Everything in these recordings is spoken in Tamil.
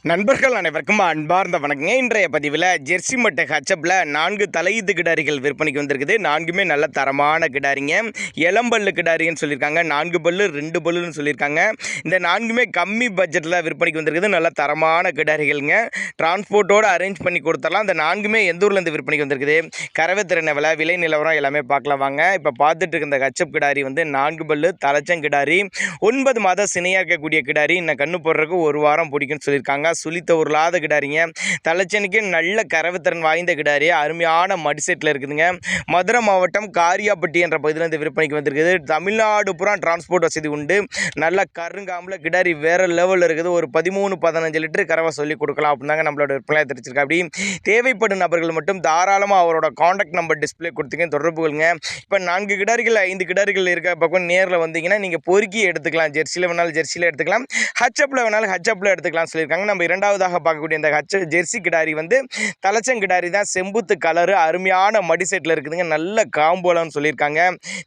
நண்பர்கள் அனைவருக்கும் அன்பார்ந்த வணக்கங்க. இன்றைய பதிவில் ஜெர்சி மட்டை ஹச்சப்பில் 4 தலையீத்து கிடாரிகள் விற்பனைக்கு வந்திருக்குது. 4மே நல்ல தரமான கிடாரிங்க. இளம்பல்லு கிடாரின்னு சொல்லியிருக்காங்க. 4 பல்லு 2 பல்லுன்னு சொல்லியிருக்காங்க. இந்த 4மே கம்மி பட்ஜெட்டில் விற்பனைக்கு வந்திருக்குது. நல்ல தரமான கிடாரிகள்ங்க. டிரான்ஸ்போர்ட்டோடு அரேஞ்ச் பண்ணி கொடுத்துடலாம். இந்த 4மே எந்த ஊர்லேருந்து விற்பனைக்கு வந்திருக்குது, கறவை திறனை விலை நிலவரம் எல்லாமே பார்க்கலாம் வாங்க. இப்போ பார்த்துட்டு இருக்க இந்த ஹச்சப் கிடாரி வந்து 4 பல்லு தலைச்சங்கிடாரி, 9 மாதம் சினையாக இருக்கக்கூடிய கிடாரி. இன்னும் கண்ணு போடுறதுக்கு 1 வாரம் பிடிக்குன்னு சொல்லியிருக்காங்க. சுழித்த ஒரு லாத கிடாரிங்க. தலைச்சனுக்கு நல்ல கறவுத்திறன் வாய்ந்த கிடாரி, அருமையான மடிசெட்டில் இருக்குதுங்க. மதுரை மாவட்டம் காரியாப்பட்டி என்ற பகுதியிலிருந்து விற்பனைக்கு வந்திருக்குது. தமிழ்நாடு பூரா டிரான்ஸ்போர்ட் வசதி உண்டு. நல்ல கருங்காம்பில் கிடாரி வேற லெவலில் இருக்குது. ஒரு 13-15 லிட்டர் கறவை சொல்லி கொடுக்கலாம் அப்படின்னாங்க நம்மளோட விற்பனை தெரிஞ்சிருக்கா. அப்படி தேவைப்படும் நபர்கள் மட்டும் தாராளமாக அவரோட காண்டாக்ட் நம்பர் டிஸ்பிளே கொடுத்துங்க, தொடர்பு கொள்ளுங்க. இப்போ 4 கிடாரிகள் 5 கிடாரிகள் இருக்க பக்கம் நேரில் வந்தீங்கன்னா நீங்கள் பொறுக்கி எடுத்துக்கலாம். ஜெர்சியில் வேணாலும் ஜெர்சியில் எடுத்துக்கலாம், ஹச்சப்பில் வேணாலும் ஹச்சப்பில் எடுத்துக்கலாம் சொல்லியிருக்காங்க. நம்ம இரண்டாவதாக பார்க்கக்கூடிய இந்த ஜெர்சி கிடாரி வந்து தலைச்சங்கிடாரி தான். செம்புத்து கலரு, அருமையான மடி செட்டில் இருக்குதுங்க. நல்ல காம்போலன்னு சொல்லியிருக்காங்க.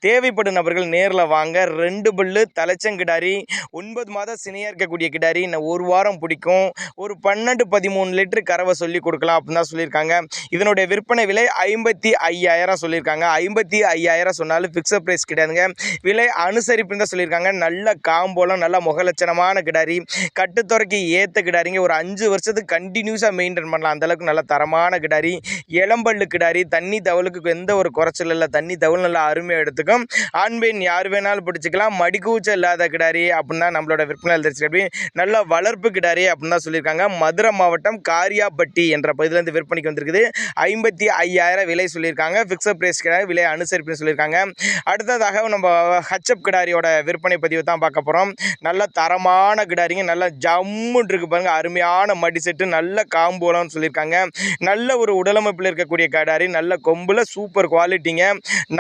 தேவைப்படும் நபர்கள் நேரில் வாங்க. 2 பல்லு தலைச்சங்கிடாரி, 9 மாதம் சினையாக இருக்கக்கூடிய கிடாரி. இன்னும் 1 வாரம் பிடிக்கும். ஒரு 12-13 லிட்டர் கறவை சொல்லி கொடுக்கலாம் அப்படின்னு தான் சொல்லியிருக்காங்க. இதனுடைய விற்பனை விலை 55,000 சொல்லியிருக்காங்க. 55,000 சொன்னாலும் ஃபிக்ஸட் ப்ரைஸ் கிடையாதுங்க. விலை அனுசரிப்புன்னு தான் சொல்லியிருக்காங்க. நல்ல காம்போலம், நல்ல முகலட்சணமான கிடாரி, கட்டுத்துறைக்கு ஏற்ற கிடாரிங்க. ஒரு 5 வருஷத்துக்கு கண்டினியூஸாக மெயின்டைன் பண்ணலாம். அந்தளவுக்கு நல்ல தரமான கிடாரி, இளம்பல்லு கிடாரி. தண்ணி தவளுக்கு எந்த ஒரு குறைச்சல் இல்லை. தண்ணி தவள் நல்லா அருமையாக எடுத்துக்கும். ஆண் பெண் யார் வேணாலும் பிடிச்சிக்கலாம். மடிக்கூச்சல் இல்லாத கிடாரி அப்படின்னு தான் நம்மளோட விற்பனை தெரிஞ்சு. நல்ல வளர்ப்பு கிடாரி அப்படின்னு தான் சொல்லியிருக்காங்க. மதுரை மாவட்டம் காரியாப்பட்டி என்ற பகுதியிலேருந்து விற்பனைக்கு வந்திருக்குது. 55,000 விலை சொல்லியிருக்காங்க. ஃபிக்ஸட் ப்ரைஸ் கிடையாது, விலை அனுசரிப்புன்னு சொல்லியிருக்காங்க. அடுத்ததாக நம்ம ஹச்சப் கிடாரியோட விற்பனை பதிவு தான் பார்க்க போகிறோம். நல்ல தரமான கிடாரிங்க. நல்ல ஜம்முன்னு இருக்கு பாருங்க. அருமையான மடி செட்டு, நல்ல காம்போலன்னு சொல்லியிருக்காங்க. நல்ல ஒரு உடலமைப்பில் இருக்கக்கூடிய கிடாரி, நல்ல கொம்புல சூப்பர் குவாலிட்டிங்க.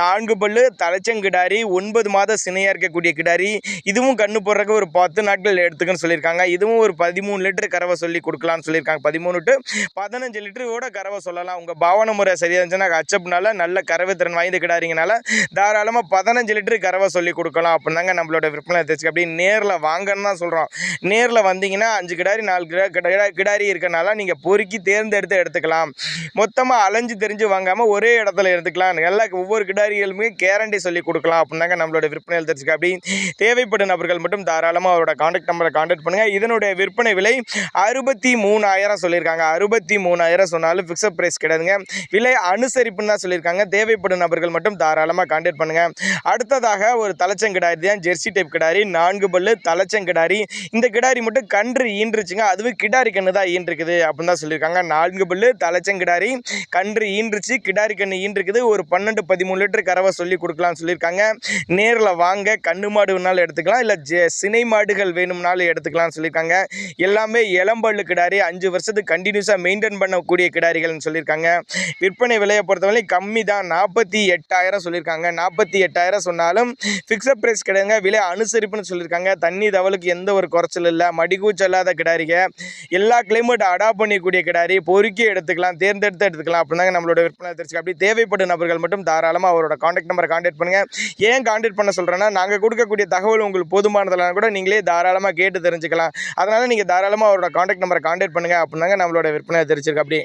4 பல்லு தலைச்சங்கிடாரி, 9 மாதம் சினையாக இருக்கக்கூடிய கிடாரி. இதுவும் கண்ணு போடுறதுக்கு ஒரு 10 நாட்கள் எடுத்துக்குன்னு சொல்லியிருக்காங்க. இதுவும் ஒரு 13 லிட்டர் கறவை சொல்லி கொடுக்கலாம்னு சொல்லியிருக்காங்க. 13-15 லிட்டரோட கறவை சொல்லலாம். உங்கள் பாவனை முறை சரியாக இருந்துச்சுன்னா ஹச்சப்னால நல்ல கறவை திறன் வாய்ந்த கிடாரிங்கனால தாராளமாக 15 லிட்டர் கறவை சொல்லி கொடுக்கலாம் அப்படின்னாங்க நம்மளோட விற்பனை தெரிச்சு. அப்படி நேரில் வாங்கன்னு தான் சொல்கிறோம். நேரில் வந்தீங்கன்னா 5 கிடாரி 4 கிடாரி இருக்கனால நீங்கள் பொறுக்கி தேர்ந்தெடுத்து எடுத்துக்கலாம். மொத்தமாக அலைஞ்சு தெரிஞ்சு வாங்காமல் ஒரே இடத்துல எடுத்துக்கலாம். எல்லா ஒவ்வொரு கிடாரிகளுமே கேரண்டி சொல்லி கொடுக்கலாம் அப்படின்னாங்க நம்மளோட விற்பனை தெரிஞ்சுக்க. அப்படி தேவைப்படும் நபர்கள் மட்டும் தாராளமாக அவரோட காண்டாக்ட் நம்பரை காண்டாக்ட் பண்ணுங்கள். இதனுடைய விற்பனை விலை 63,000 சொல்லியிருக்காங்க. 63,000 சொன்னாலும் ஃபிக்ஸட் ப்ரைஸ் கிடையாதுங்க. விலை அனுசரிப்புன்னு தான் சொல்லியிருக்காங்க. தேவைப்படும் நபர்கள் மட்டும் தாராளமாக காண்டாக்ட் பண்ணுங்கள். அடுத்ததாக ஒரு தலைச்சங்கிடாரி தான், ஜெர்சி டைப் கிடாரி, 4 பல்லு தலைச்சங்கிடாரி. இந்த கிடாரி மட்டும் கன்று ஈன்றுச்சுங்க. அதுவும் கிடாரி கன்று தான் ஈன்றுக்குது அப்படின்னு தான் சொல்லியிருக்காங்க. 4 பல்லு தலைச்சங்கிடாரி, கன்று ஈன்றுச்சு, கிடாரி கன்று ஈன்றுக்குது. ஒரு 12-13 லிட்டர் கறவை சொல்லி கொடுக்கலாம்னு சொல்லியிருக்காங்க. நேரில் வாங்க. கண்ணு மாடு வேணாலும் எடுத்துக்கலாம், இல்லை சினை மாடுகள் வேணும்னாலும் எடுத்துக்கலாம்னு சொல்லியிருக்காங்க. எல்லாமே இளம்பல்லு கிடாரி, 5 வருஷத்துக்கு கண்டினியூஸாக மெயின்டைன் பண்ணக்கூடிய கிடாரிகள்னு சொல்லியிருக்காங்க. விற்பனை விலையை பொறுத்தவரை கம்மி தான். 48,000 சொல்லியிருக்காங்க. 48,000 சொன்னாலும் ஃபிக்ஸட் ப்ரைஸ் கிடையாதுங்க. விலை அனுசரிப்புன்னு சொல்லியிருக்காங்க. தண்ணி தவளுக்கு எந்த ஒரு குறைச்சல் இல்லை. மடிக்கூச்சல் இல்லாத கிடாரிங்க. எல்லா கிளைமேட் அடாப்ட் பண்ணிக்கூடிய கிடாரி, பொறுக்கி எடுத்துக்கலாம், தேர்ந்தெடுத்து எடுத்துக்கலாம் அப்படின்னாங்க நம்மளோட விற்பனை தெரிஞ்சு. அப்படி தேவைப்படும் நபர்கள் மட்டும் தாராளமாக அவரோட காண்டாக்ட் நம்பரை காண்டாக்ட் பண்ணுங்கள். ஏன் காண்டாக்ட் பண்ண சொல்கிறேன்னா, நாங்கள் கொடுக்கக்கூடிய தகவல் உங்களுக்கு போதுமானதெல்லாம் கூட நீங்களே தாராளமாக கேட்டு தெரிஞ்சுக்கலாம். அதனால் நீங்கள் தாராளமாக அவரோட காண்டாக்ட் நம்பரை காண்டாக்ட் பண்ணுங்கள் அப்படின்னாங்க நம்மளோட விற்பனை தெரிஞ்சிருக்கு. அப்படி